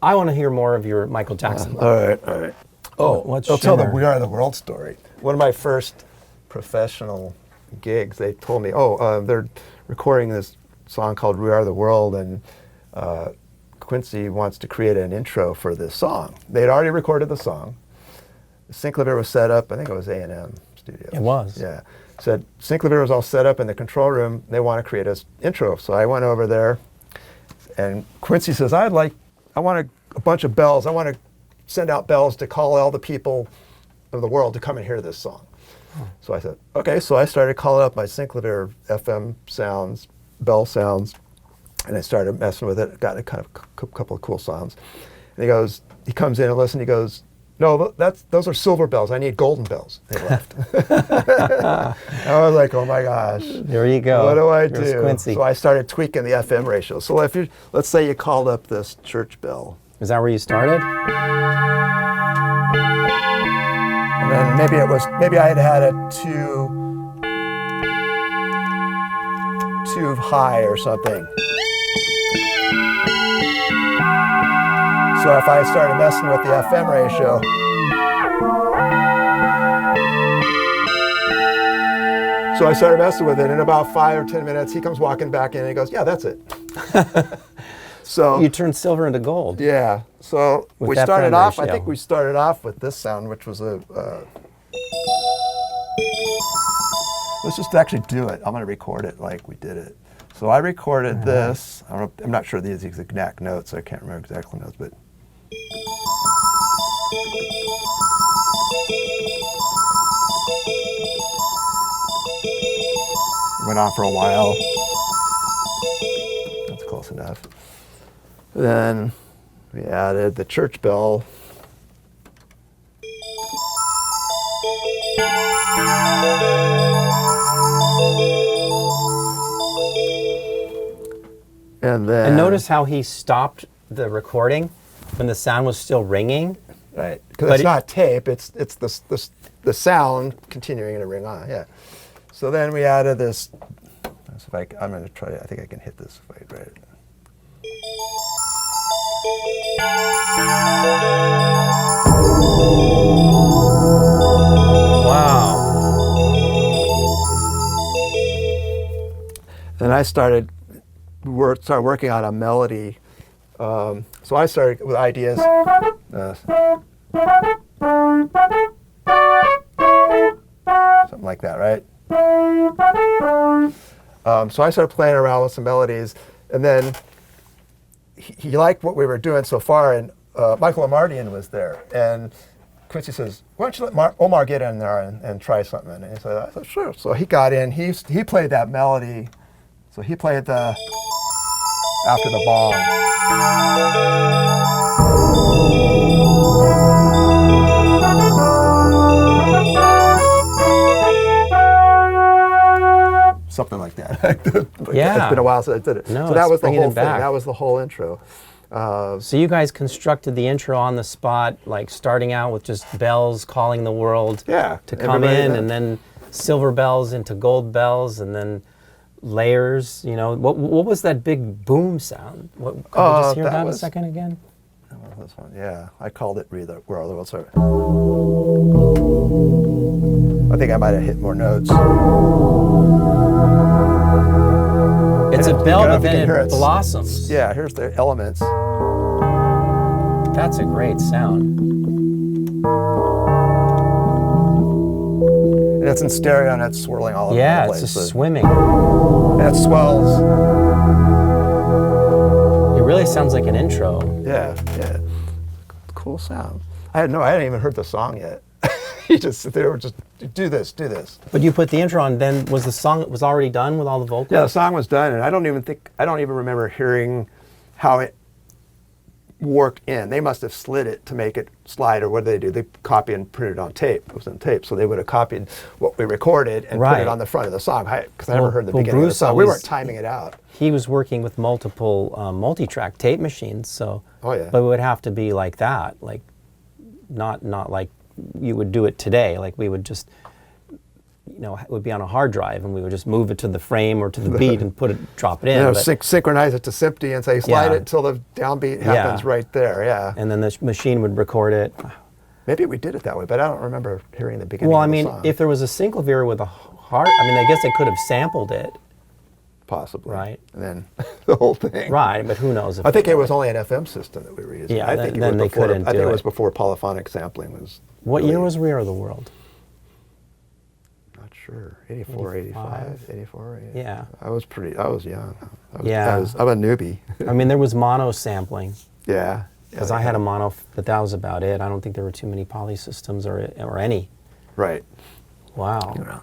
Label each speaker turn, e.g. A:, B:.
A: I want to hear more of your Michael Jackson.
B: All right.
A: What's
B: I'll tell the
A: Shimmer?
B: We Are the World story. One of my first professional gigs, they told me, they're recording this song called We Are the World, and Quincy wants to create an intro for this song. They'd already recorded the song. The Synclavier was set up, I think it was A&M Studios.
A: It was.
B: Yeah. Said Synclavier was all set up in the control room. They want to create an intro. So I went over there, and Quincy says, I want a bunch of bells. I want to send out bells to call all the people of the world to come and hear this song. So I said, okay. So I started calling up my Synclavier FM sounds, bell sounds, and I started messing with it. Got a kind of couple of cool sounds. And he comes in and listens. He goes, no, those are silver bells. I need golden bells. They left. I was like, oh my gosh.
A: There you go.
B: What do I
A: There's
B: do?
A: Quincy.
B: So I started tweaking the FM ratio. So let's say you called up this church bell.
A: Is that where you started?
B: And then maybe I had it too high or something. So if I started messing with the FM ratio, so I started messing with it. In about 5 or 10 minutes, he comes walking back in and he goes, yeah, that's it. So
A: You turned silver into gold.
B: yeah. So
A: With
B: we
A: that
B: started
A: frame
B: off. I
A: ratio.
B: think we started off with this sound, which was a. Let's just actually do it. I'm going to record it like we did it. So I recorded this. I'm not sure these exact notes. I can't remember exactly notes, but. Went on for a while. That's close enough. Then we added the church bell. And
A: notice how he stopped the recording when the sound was still ringing.
B: Right, because it's not tape. It's the sound continuing to ring on. Yeah. So then we added this. I'm going to try. I think I can hit this if I write it.
A: Wow.
B: Then I started working on a melody. So I started with ideas. Something like that, right? So I started playing around with some melodies, and then he liked what we were doing so far, and Michael Amardian was there, and Quincy says, why don't you let Omar get in there and try something? And he said, I said, sure. So he got in, he played that melody, so he played the after the bong. Something like that.
A: Yeah.
B: It's been a while since I did it.
A: No,
B: so that
A: it's
B: was the
A: bringing
B: whole
A: it
B: thing.
A: back.
B: That was the whole intro.
A: So you guys constructed the intro on the spot, like starting out with just bells calling the world
B: Yeah,
A: to come in, and then silver bells into gold bells, and then layers. You know, what was that big boom sound? Could we just hear that a second again?
B: This one, yeah. I called it We're the World. Sorry. I think I might have hit more notes.
A: It's a bell, but then it blossoms.
B: Yeah, here's the elements.
A: That's a great sound.
B: And it's in stereo and it's swirling all over the
A: Yeah,
B: place.
A: it's just swimming.
B: And it swells.
A: It really sounds like an intro.
B: Yeah. Cool sound. I hadn't even heard the song yet. They were just, do this.
A: But you put the intro on, then was the song already done with all the vocals?
B: Yeah, the song was done, and I don't even remember hearing how it worked in. They must have slid it to make it slide, or what did they do? They copy and print it on tape. It was on tape, so they would have copied what we recorded and put it on the front of the song. Because I never heard the beginning of the song. We weren't timing it out.
A: He was working with multiple multi-track tape machines, so.
B: Oh yeah.
A: But it would have to be like that, like not like you would do it today. Like we would just it would be on a hard drive, and we would just move it to the frame or to the beat and drop it in.
B: You know,
A: but-
B: synchronize it to SMPTE and say slide
A: Yeah.
B: it until the downbeat happens right there. Yeah.
A: And then the machine would record it.
B: Maybe we did it that way, but I don't remember hearing the beginning
A: Well,
B: of
A: I
B: the
A: mean,
B: song.
A: if there was a Synclavier with a hard, I mean, I guess they could have sampled it.
B: Possibly.
A: Right.
B: And then the whole thing.
A: Right, but who knows? If
B: I think it was only an FM system that we were using.
A: Yeah,
B: I think
A: then
B: it
A: they
B: was before,
A: couldn't
B: I think
A: do
B: it was
A: it.
B: before polyphonic sampling was.
A: What
B: really,
A: year was We Are the World?
B: Not sure. 84, 85, 84.
A: Yeah.
B: I was young.
A: Yeah.
B: I'm a newbie.
A: I mean, there was mono sampling.
B: Yeah.
A: Because I had a mono, but that was about it. I don't think there were too many poly systems or any.
B: Right.
A: Wow.